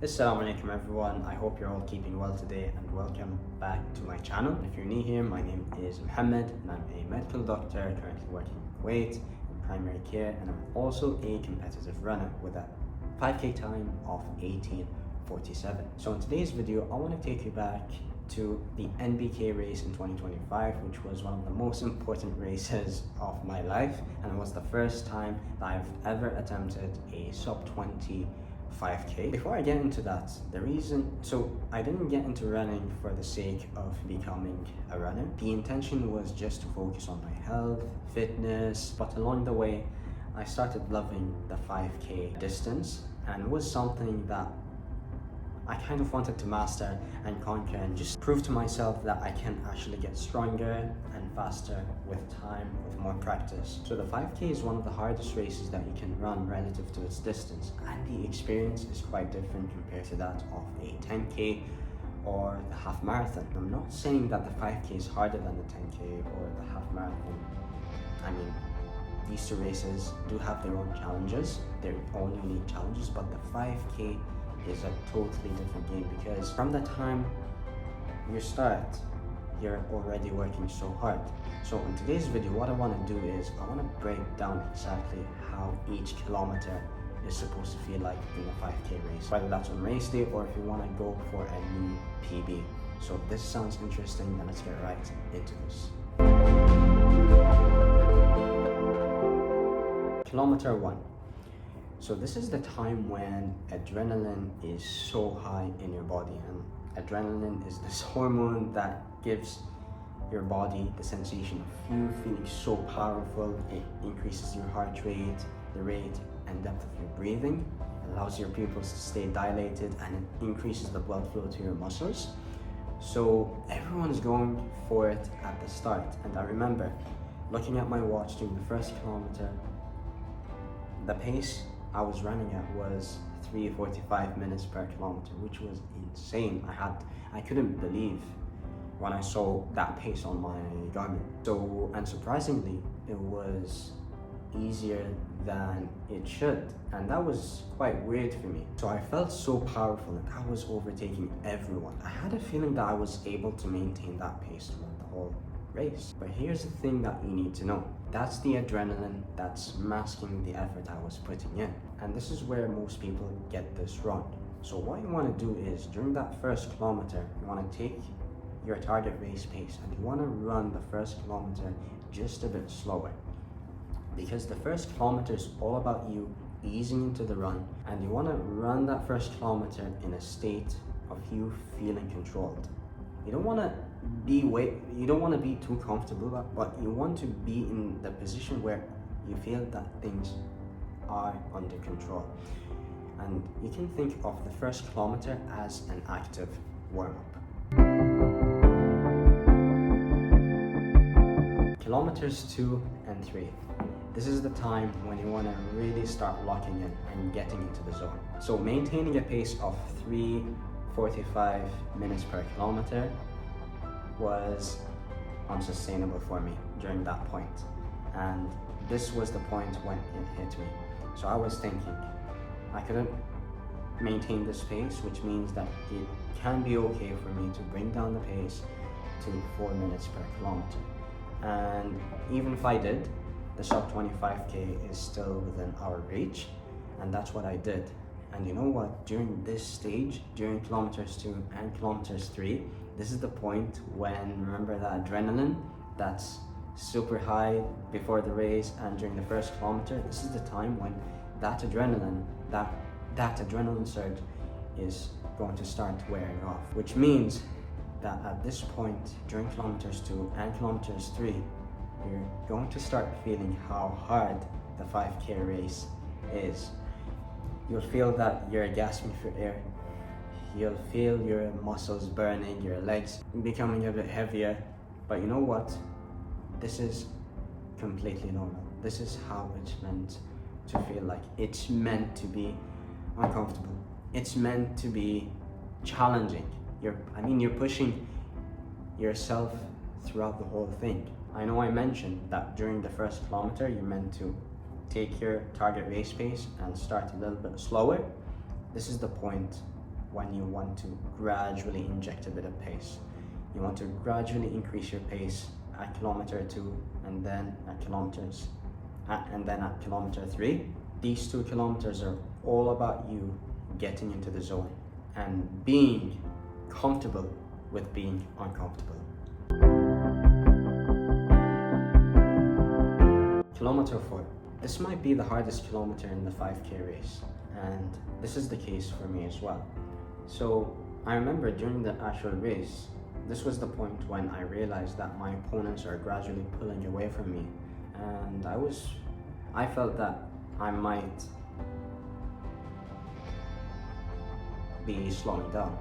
Assalamu alaikum everyone, I hope you're all keeping well today and welcome back to my channel. If you're new here, my name is Muhammad and I'm a medical doctor currently working in Kuwait in primary care, and I'm also a competitive runner with a 5k time of 18:47. So in today's video, I want to take you back to the NBK race in 2025, which was one of the most important races of my life, and it was the first time that I've ever attempted a sub 20 5k. Before I get into that, I didn't get into running for the sake of becoming a runner. The intention was just to focus on my health, fitness, but along the way I started loving the 5k distance, and it was something that I kind of wanted to master and conquer and just prove to myself that I can actually get stronger and faster with time, with more practice. So the 5k is one of the hardest races that you can run relative to its distance, and the experience is quite different compared to that of a 10k or the half marathon. I'm not saying that the 5k is harder than the 10k or the half marathon. I mean, these two races do have their own challenges, their own unique challenges, but the 5k is a totally different game, because from the time you start, you're already working so hard. So in today's video, what I want to do is I want to break down exactly how each kilometer is supposed to feel like in a 5k race, whether that's on race day or if you want to go for a new PB. So if this sounds interesting, then let's get right into this. Kilometer 1. So this is the time when adrenaline is so high in your body, and adrenaline is this hormone that gives your body the sensation of you feeling so powerful. It increases your heart rate, the rate and depth of your breathing, allows your pupils to stay dilated, and it increases the blood flow to your muscles. So everyone's going for it at the start, and I remember looking at my watch during the first kilometer. The pace I was running at was 3:45 minutes per kilometer, which was insane. I couldn't believe when I saw that pace on my Garmin. So, and surprisingly, it was easier than it should, and that was quite weird for me. So I felt so powerful and I was overtaking everyone. I had a feeling that I was able to maintain that pace throughout the whole race. But here's the thing that you need to know. That's the adrenaline that's masking the effort I was putting in. And this is where most people get this wrong. So what you want to do is, during that first kilometer, you want to take your target race pace and you want to run the first kilometer just a bit slower. Because the first kilometer is all about you easing into the run, and you want to run that first kilometer in a state of you feeling controlled. You don't want to be too comfortable, but you want to be in the position where you feel that things are under control. And you can think of the first kilometer as an active warm-up. Kilometers 2 and 3. This is the time when you want to really start locking in and getting into the zone. So maintaining a pace of 3:45 minutes per kilometer was unsustainable for me during that point, and this was the point when it hit me. So I was thinking I couldn't maintain this pace, which means that it can be okay for me to bring down the pace to 4 minutes per kilometer, and even if I did, the sub 25k is still within our reach, and that's what I did. And you know what, during this stage, during kilometers 2 and kilometers 3, this is the point when, remember that adrenaline that's super high before the race and during the first kilometer, this is the time when that adrenaline surge is going to start wearing off, which means that at this point during kilometers 2 and kilometers 3, you're going to start feeling how hard the 5k race is. You'll feel that you're gasping for air. You'll feel your muscles burning, your legs becoming a bit heavier. But you know what? This is completely normal. This is how it's meant to feel like. It's meant to be uncomfortable. It's meant to be challenging. You're pushing yourself throughout the whole thing. I know I mentioned that during the first kilometer, you're meant to take your target race pace and start a little bit slower. This is the point when you want to gradually inject a bit of pace. You want to gradually increase your pace at kilometer 2 and then at kilometer 3. These 2 kilometers are all about you getting into the zone and being comfortable with being uncomfortable. Kilometer 4. This might be the hardest kilometer in the 5K race, and this is the case for me as well. So I remember during the actual race, this was the point when I realized that my opponents are gradually pulling away from me, and I felt that I might be slowing down,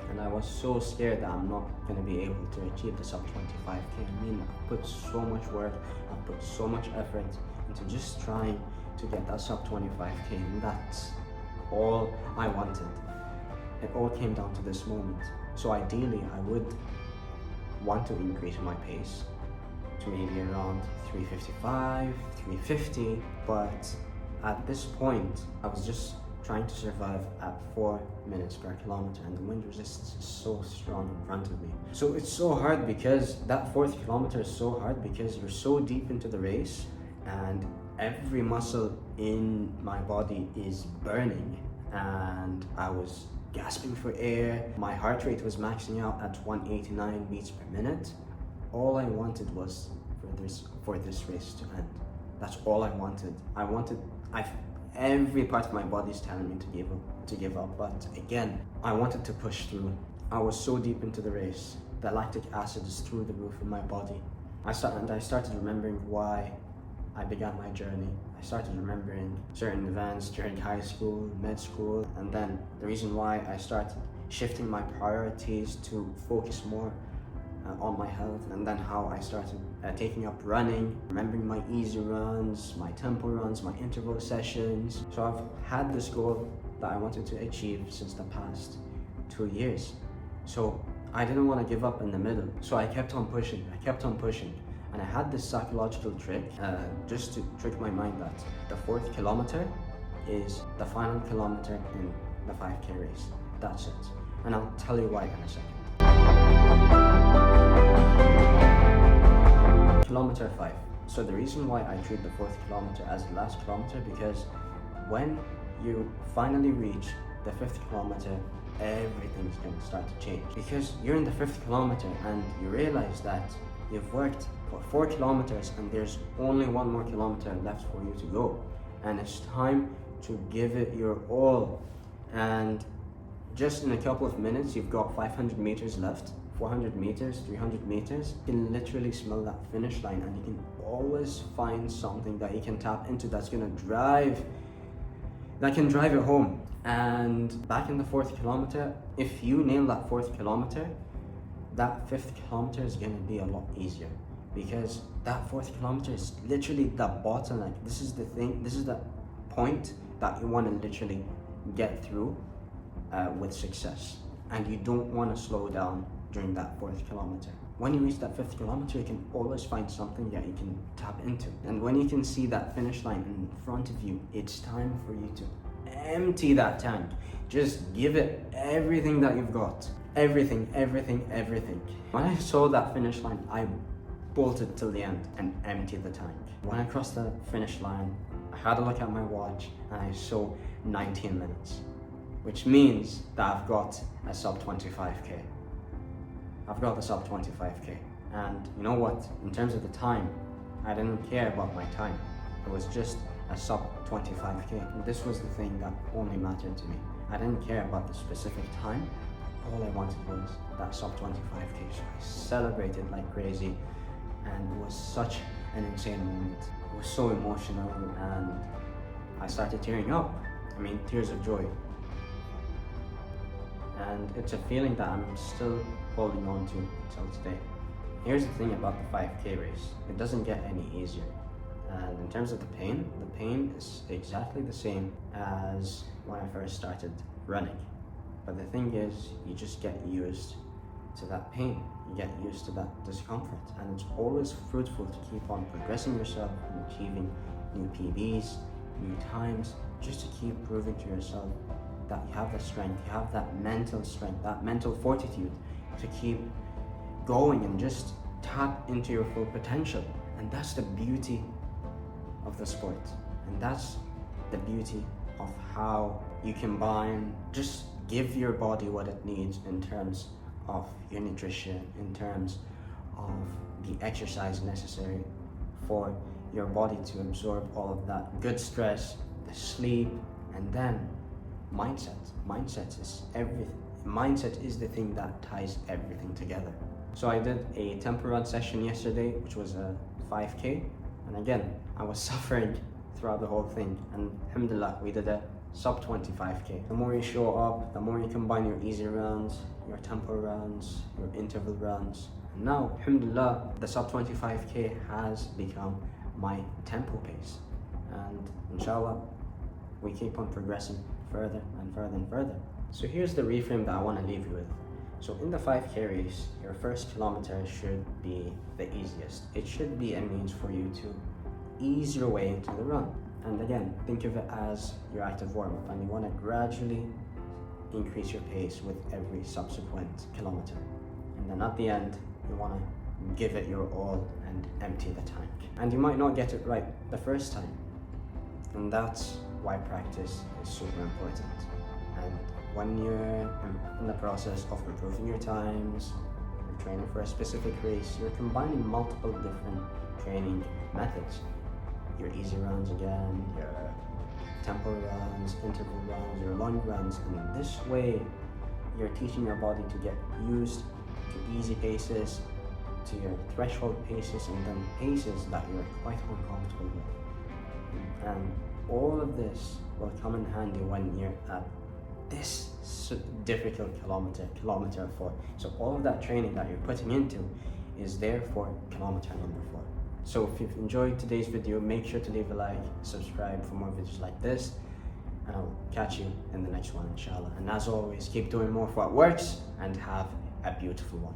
and I was so scared that I'm not going to be able to achieve the sub 25k. I mean, I put so much work, I put so much effort into just trying to get that sub 25k, and that's all I wanted. It all came down to this moment. So ideally, I would want to increase my pace to maybe around 355, 350, but at this point, I was just trying to survive at 4 minutes per kilometer, and the wind resistance is so strong in front of me. So it's so hard because that 4th kilometer is so hard because you're so deep into the race and every muscle in my body is burning, and I was gasping for air. My heart rate was maxing out at 189 beats per minute. All I wanted was for this race to end. That's all I wanted. Every part of my body is telling me to give up, but again, I wanted to push through. I was so deep into the race. The lactic acid is through the roof in my body. I started remembering why I began my journey. I started remembering certain events during high school, med school, and then the reason why I started shifting my priorities to focus more on my health, and then how I started taking up running, remembering my easy runs, my tempo runs, my interval sessions. So I've had this goal that I wanted to achieve since the past 2 years. So I didn't want to give up in the middle. So I kept on pushing. And I had this psychological trick just to trick my mind that the 4th kilometer is the final kilometer in the 5K race. That's it. And I'll tell you why in a second. Kilometer 5. So the reason why I treat the 4th kilometer as the last kilometer, because when you finally reach the 5th kilometer, everything's going to start to change. Because you're in the 5th kilometer and you realize that you've worked for 4 kilometers and there's only 1 more kilometer left for you to go. And it's time to give it your all. And just in a couple of minutes, you've got 500 meters left, 400 meters, 300 meters. You can literally smell that finish line, and you can always find something that you can tap into that can drive it home. And back in the 4th kilometer, if you nail that 4th kilometer, that 5th kilometer is going to be a lot easier, because that 4th kilometer is literally the bottleneck. This is the point that you want to literally get through with success, and you don't want to slow down during that 4th kilometer. When you reach that 5th kilometer, you can always find something that you can tap into, and when you can see that finish line in front of you, it's time for you to empty that tank. Just give it everything that you've got. Everything. When I saw that finish line, I bolted till the end and emptied the tank. When I crossed the finish line, I had a look at my watch and I saw 19 minutes, which means that I've got a sub 25k. I've got the sub 25k. And you know what? In terms of the time, I didn't care about my time. It was just a sub 25k. And this was the thing that only mattered to me. I didn't care about the specific time. All I wanted was that sub 25k. So I celebrated like crazy, and it was such an insane moment. It was so emotional, and I started tearing up. I mean, tears of joy. And it's a feeling that I'm still holding on to till today. Here's the thing about the 5k race. It doesn't get any easier. And in terms of the pain is exactly the same as when I first started running. But the thing is, you just get used to that pain. You get used to that discomfort. And it's always fruitful to keep on progressing yourself and achieving new PBs, new times, just to keep proving to yourself that you have the strength, you have that mental strength, that mental fortitude to keep going and just tap into your full potential. And that's the beauty of the sport. And that's the beauty of how you combine, just give your body what it needs in terms of your nutrition, in terms of the exercise necessary for your body to absorb all of that good stress, the sleep, and then mindset. Mindset is everything. Mindset is the thing that ties everything together. So I did a tempo run session yesterday, which was a 5K, and again, I was suffering throughout the whole thing, and alhamdulillah, we did a sub 25K. The more you show up, the more you combine your easy runs, your tempo runs, your interval runs. And now, alhamdulillah, the sub 25K has become my tempo pace. And inshallah, we keep on progressing further and further and further. So here's the reframe that I want to leave you with. So in the 5K race, your first kilometer should be the easiest. It should be a means for you to ease your way into the run. And again, think of it as your active warm-up, and you want to gradually increase your pace with every subsequent kilometer. And then at the end, you want to give it your all and empty the tank. And you might not get it right the first time. And that's why practice is super important. And when you're in the process of improving your times, you're training for a specific race, you're combining multiple different training methods. Your easy runs again, your tempo runs, interval runs, your long runs, and this way you're teaching your body to get used to easy paces, to your threshold paces, and then paces that you're quite uncomfortable with. And all of this will come in handy when you're at this difficult kilometer 4. So all of that training that you're putting into is there for kilometer number 4. So if you've enjoyed today's video, make sure to leave a like, subscribe for more videos like this, and I'll catch you in the next one, inshallah. And as always, keep doing more of what works and have a beautiful one.